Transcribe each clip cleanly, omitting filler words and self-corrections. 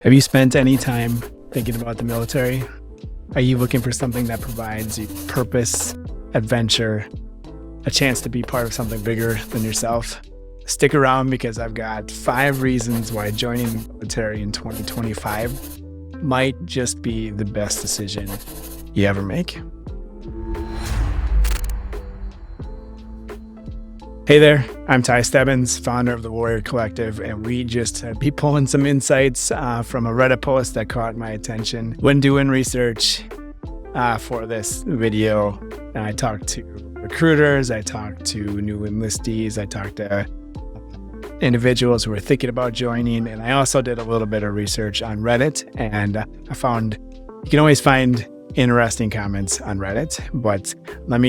Have you spent any time thinking about the military? Are you looking for something that provides you purpose, adventure, a chance to be part of something bigger than yourself? Stick around because I've got 5 reasons why joining the military in 2025 might just be the best decision you ever make. Hey there, I'm Ty Stebbins, founder of the Warrior Collective, and we just be pulling some insights from a Reddit post that caught my attention when doing research for this video. And I talked to recruiters, I talked to new enlistees, I talked to individuals who were thinking about joining, and I also did a little bit of research on Reddit, and I found you can always find interesting comments on Reddit, but let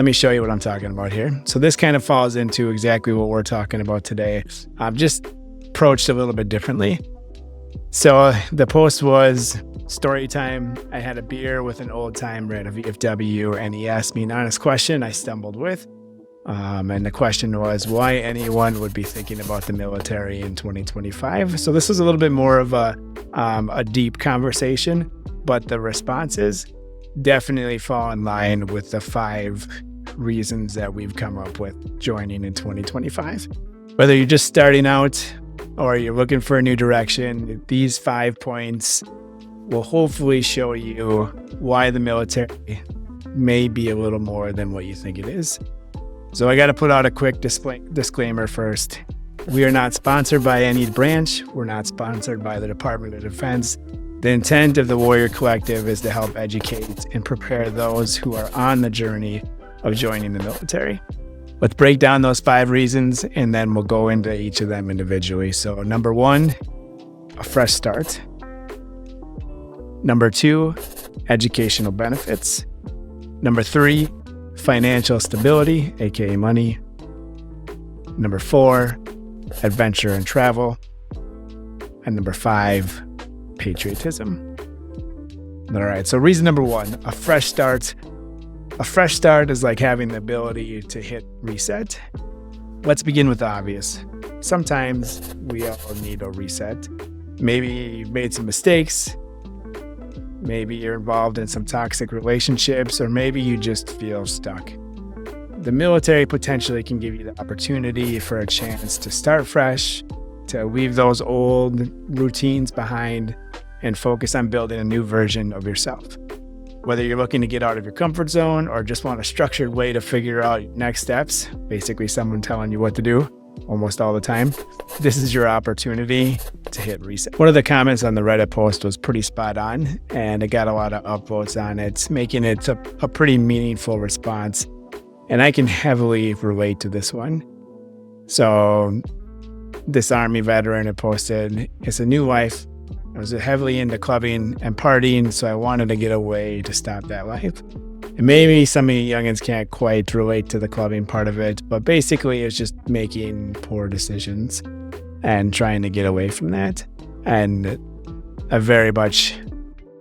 me show you what I'm talking about here. So this kind of falls into exactly what we're talking about today. I've just approached a little bit differently. So the post was story time. I had a beer with an old timer at a VFW, and he asked me an honest question I stumbled with. And the question was why anyone would be thinking about the military in 2025. So this was a little bit more of a deep conversation, but the responses definitely fall in line with the 5 reasons that we've come up with joining in 2025. Whether you're just starting out or you're looking for a new direction, these 5 points will hopefully show you why the military may be a little more than what you think it is. So I got to put out a quick disclaimer first. We are not sponsored by any branch. We're not sponsored by the Department of Defense. The intent of the Warrior Collective is to help educate and prepare those who are on the journey of joining the military. Let's break down those 5 reasons, and then we'll go into each of them individually. So number 1, a fresh start. Number 2, educational benefits. Number 3, financial stability, aka money. Number 4, adventure and travel. And number 5, patriotism. All right, so reason number 1, a fresh start. A fresh start is like having the ability to hit reset. Let's begin with the obvious. Sometimes we all need a reset. Maybe you've made some mistakes. Maybe you're involved in some toxic relationships, or maybe you just feel stuck. The military potentially can give you the opportunity for a chance to start fresh, to leave those old routines behind, and focus on building a new version of yourself. Whether you're looking to get out of your comfort zone or just want a structured way to figure out your next steps, basically someone telling you what to do almost all the time, this is your opportunity to hit reset. One of the comments on the Reddit post was pretty spot on, and it got a lot of upvotes on it, making it a pretty meaningful response. And I can heavily relate to this one. So this Army veteran had posted, "It's a new life. I was heavily into clubbing and partying, so I wanted to get away to stop that life." And maybe some of you youngins can't quite relate to the clubbing part of it, but basically it's just making poor decisions and trying to get away from that. And I very much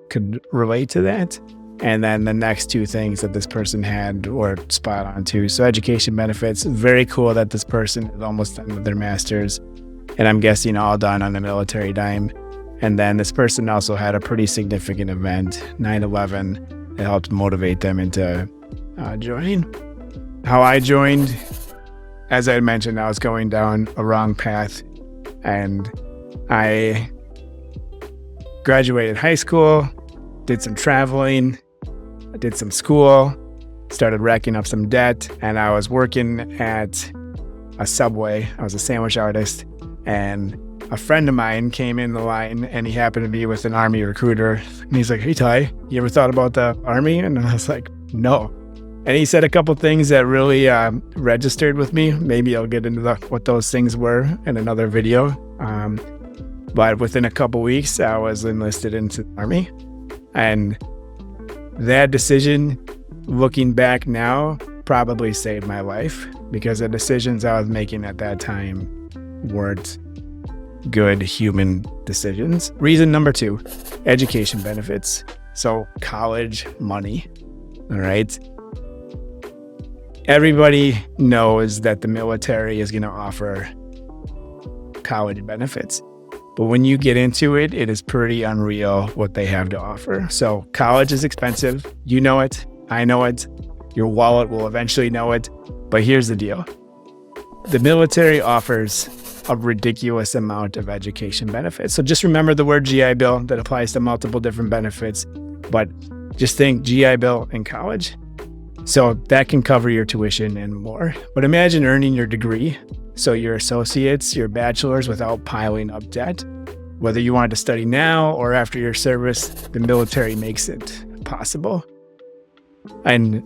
could relate to that. And then the next 2 things that this person had were spot on too. So education benefits, very cool that this person is almost done with their master's, and I'm guessing all done on a military dime. And then this person also had a pretty significant event, 9/11, that helped motivate them into joining. How I joined, as I mentioned, I was going down a wrong path, and I graduated high school, did some traveling, did some school, started racking up some debt, and I was working at a Subway. I was a sandwich artist, and a friend of mine came in the line, and he happened to be with an Army recruiter. And he's like, "Hey, Ty, you ever thought about the Army?" And I was like, "No." And he said a couple things that really registered with me. Maybe I'll get into what those things were in another video. But within a couple weeks, I was enlisted into the Army. And that decision, looking back now, probably saved my life, because the decisions I was making at that time weren't good human decisions. Reason number 2, education benefits. So college money. All right. Everybody knows that the military is going to offer college benefits. But when you get into it, it is pretty unreal what they have to offer. So college is expensive. You know it. I know it. Your wallet will eventually know it. But here's the deal. The military offers a ridiculous amount of education benefits. So just remember the word GI Bill. That applies to multiple different benefits. But just think GI Bill in college. So that can cover your tuition and more. But imagine earning your degree. So your associates, your bachelor's, without piling up debt. Whether you want to study now or after your service, the military makes it possible. And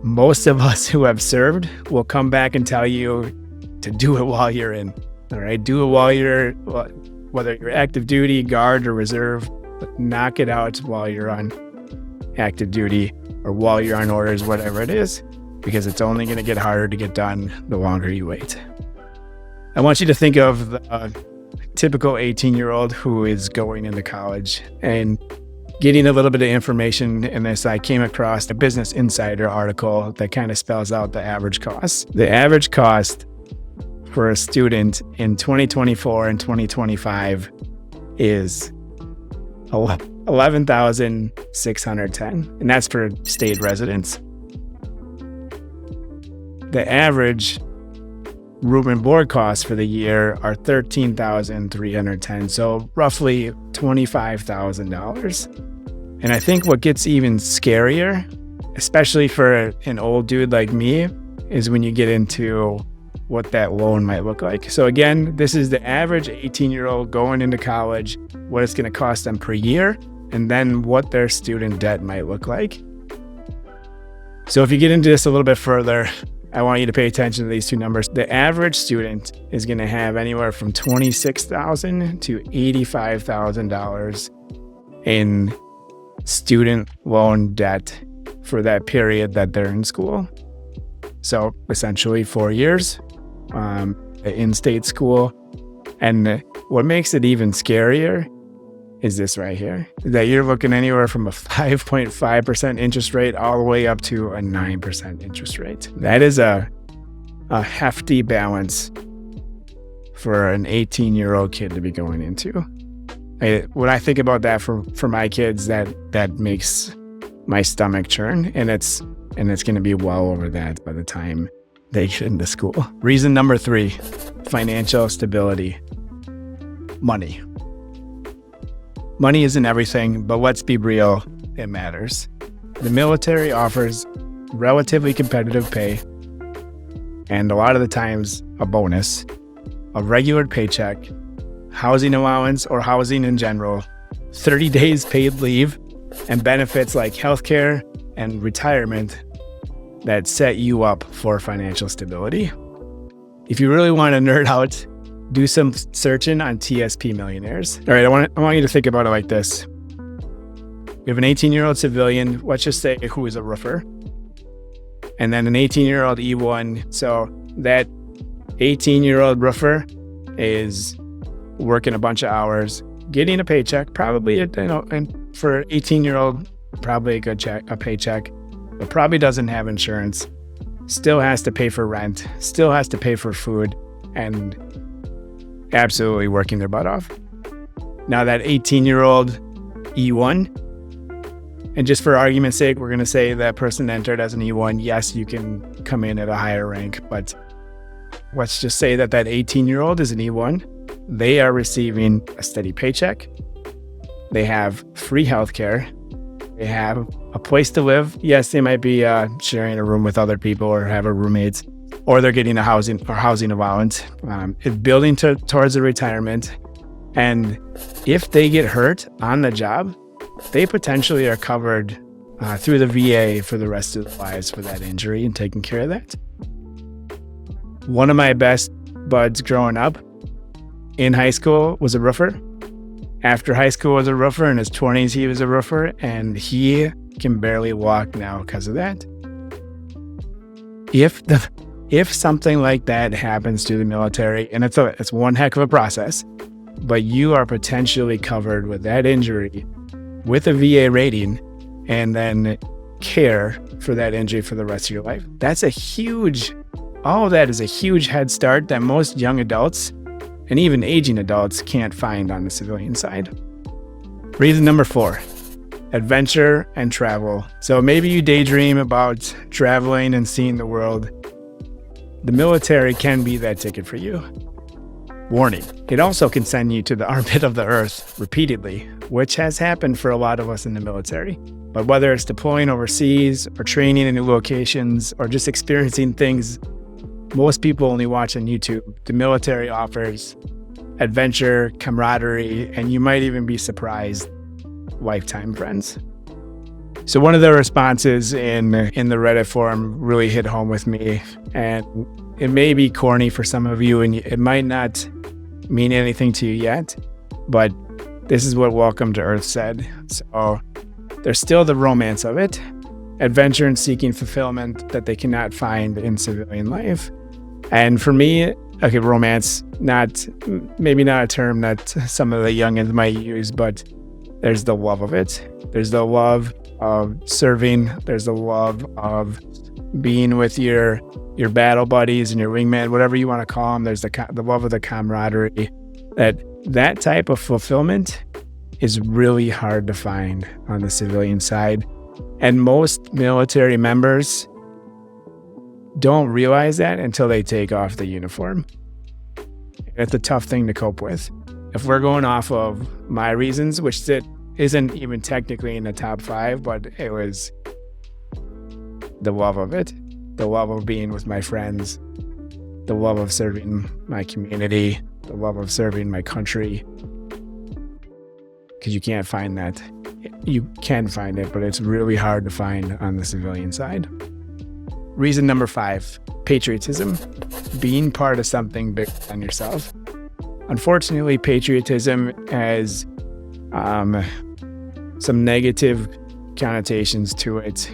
most of us who have served will come back and tell you to do it while you're in. All right, do it while you're, whether you're active duty, guard, or reserve, but knock it out while you're on active duty or while you're on orders, whatever it is, because it's only going to get harder to get done the longer you wait. I want you to think of the typical 18-year-old who is going into college and getting a little bit of information in this. I came across a Business Insider article that kind of spells out the average cost. The average cost for a student in 2024 and 2025 is $11,610, and that's for state residents. The average room and board costs for the year are $13,310, so roughly $25,000. And I think what gets even scarier, especially for an old dude like me, is when you get into what that loan might look like. So again, this is the average 18-year-old going into college, what it's going to cost them per year, and then what their student debt might look like. So if you get into this a little bit further, I want you to pay attention to these two numbers. The average student is going to have anywhere from $26,000 to $85,000 in student loan debt for that period that they're in school. So essentially 4 years in-state school. And what makes it even scarier is this right here, that you're looking anywhere from a 5.5% interest rate all the way up to a 9% interest rate. That is a hefty balance for an 18-year-old kid to be going into. When I think about that for my kids, that makes my stomach churn, and it's going to be well over that by the time they get into school. Reason number 3, financial stability. Money. Money isn't everything, but let's be real, it matters. The military offers relatively competitive pay, and a lot of the times a bonus, a regular paycheck, housing allowance or housing in general, 30 days paid leave, and benefits like healthcare and retirement that set you up for financial stability. If you really want to nerd out, do some searching on TSP millionaires. All right, I want you to think about it like this. We have an 18-year-old civilian, let's just say, who is a roofer, and then an 18-year-old E1. So that 18-year-old roofer is working a bunch of hours, getting a paycheck, probably, and for an 18-year-old, probably a paycheck, but probably doesn't have insurance, still has to pay for rent, still has to pay for food, and absolutely working their butt off. Now that 18-year-old E1, and just for argument's sake, we're going to say that person entered as an E1. Yes, you can come in at a higher rank, but let's just say that 18-year-old is an E1. They are receiving a steady paycheck. They have free healthcare. They have a place to live. Yes, they might be sharing a room with other people or have a roommate, or they're getting a housing allowance. It's building towards a retirement. And if they get hurt on the job, they potentially are covered through the VA for the rest of their lives for that injury and taking care of that. One of my best buds growing up in high school was a roofer. After high school was a roofer. In his 20s, he was a roofer, and he can barely walk now because of that. If something like that happens to the military, and it's one heck of a process, but you are potentially covered with that injury with a VA rating and then care for that injury for the rest of your life. All of that is a huge head start that most young adults and even aging adults can't find on the civilian side. Reason number 4, adventure and travel. So maybe you daydream about traveling and seeing the world. The military can be that ticket for you. Warning, it also can send you to the armpit of the earth repeatedly, which has happened for a lot of us in the military. But whether it's deploying overseas or training in new locations or just experiencing things most people only watch on YouTube, the military offers adventure, camaraderie, and you might even be surprised, lifetime friends. So one of the responses in the Reddit forum really hit home with me, and it may be corny for some of you, and it might not mean anything to you yet, but this is what Welcome to Earth said. So there's still the romance of it, adventure and seeking fulfillment that they cannot find in civilian life. And for me, okay, romance, maybe not a term that some of the youngins might use, but there's the love of it. There's the love of serving. There's the love of being with your battle buddies and your wingman, whatever you want to call them. There's the love of the camaraderie. That type of fulfillment is really hard to find on the civilian side. And most military members don't realize that until they take off the uniform. It's a tough thing to cope with. If we're going off of my reasons, which isn't even technically in the top 5, but it was the love of it, the love of being with my friends, the love of serving my community, the love of serving my country. Because you can't find that. You can find it, but it's really hard to find on the civilian side. Reason number 5, patriotism, being part of something bigger than yourself. Unfortunately, patriotism has some negative connotations to it.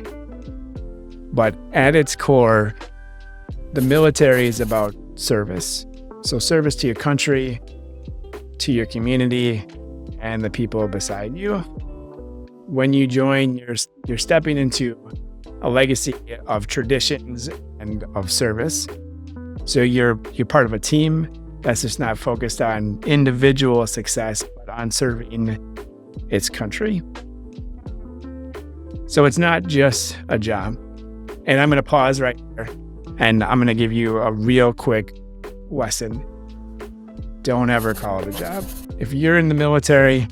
But at its core, the military is about service. So service to your country, to your community, and the people beside you. When you join, you're stepping into a legacy of traditions and of service. So you're part of a team that's just not focused on individual success, but on serving its country. So it's not just a job. And I'm going to pause right here, and I'm going to give you a real quick lesson. Don't ever call it a job. If you're in the military,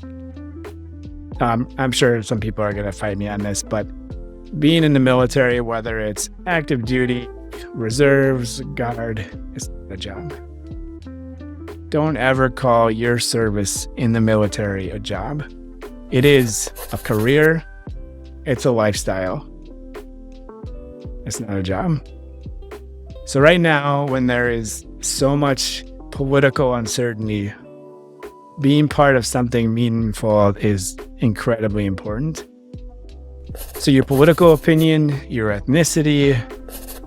I'm sure some people are going to fight me on this, but being in the military, whether it's active duty, reserves, guard, it's not a job. Don't ever call your service in the military a job. It is a career. It's a lifestyle. It's not a job. So right now, when there is so much political uncertainty, being part of something meaningful is incredibly important. So your political opinion, your ethnicity,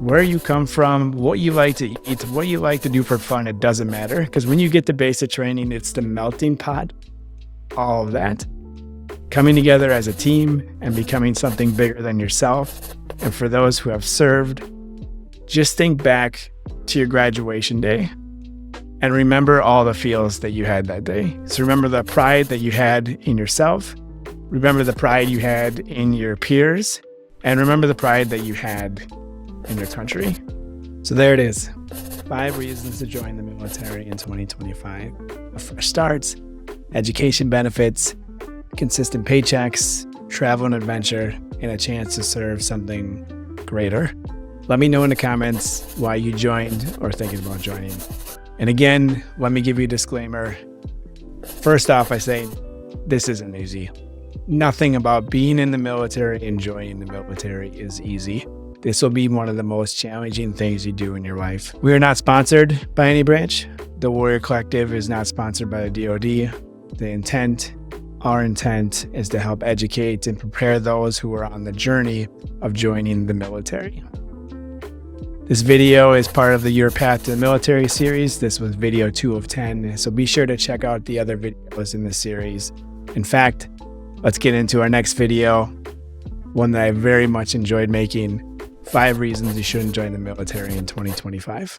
where you come from, what you like to eat, what you like to do for fun, it doesn't matter. Because when you get to basic training, it's the melting pot, all of that. Coming together as a team and becoming something bigger than yourself. And for those who have served, just think back to your graduation day and remember all the feels that you had that day. So remember the pride that you had in yourself. Remember the pride you had in your peers. And remember the pride that you had in your country. So there it is. 5 reasons to join the military in 2025. A fresh start, education benefits, consistent paychecks, travel and adventure, and a chance to serve something greater. Let me know in the comments why you joined or thinking about joining. And again, let me give you a disclaimer. First off, I say this isn't easy. Nothing about being in the military and joining the military is easy. This will be one of the most challenging things you do in your life. We are not sponsored by any branch. The Warrior Collective is not sponsored by the DoD. Our intent is to help educate and prepare those who are on the journey of joining the military. This video is part of the Your Path to the Military series. This was video 2 of 10, so be sure to check out the other videos in this series. In fact, let's get into our next video, one that I very much enjoyed making, 5 reasons you shouldn't join the military in 2025.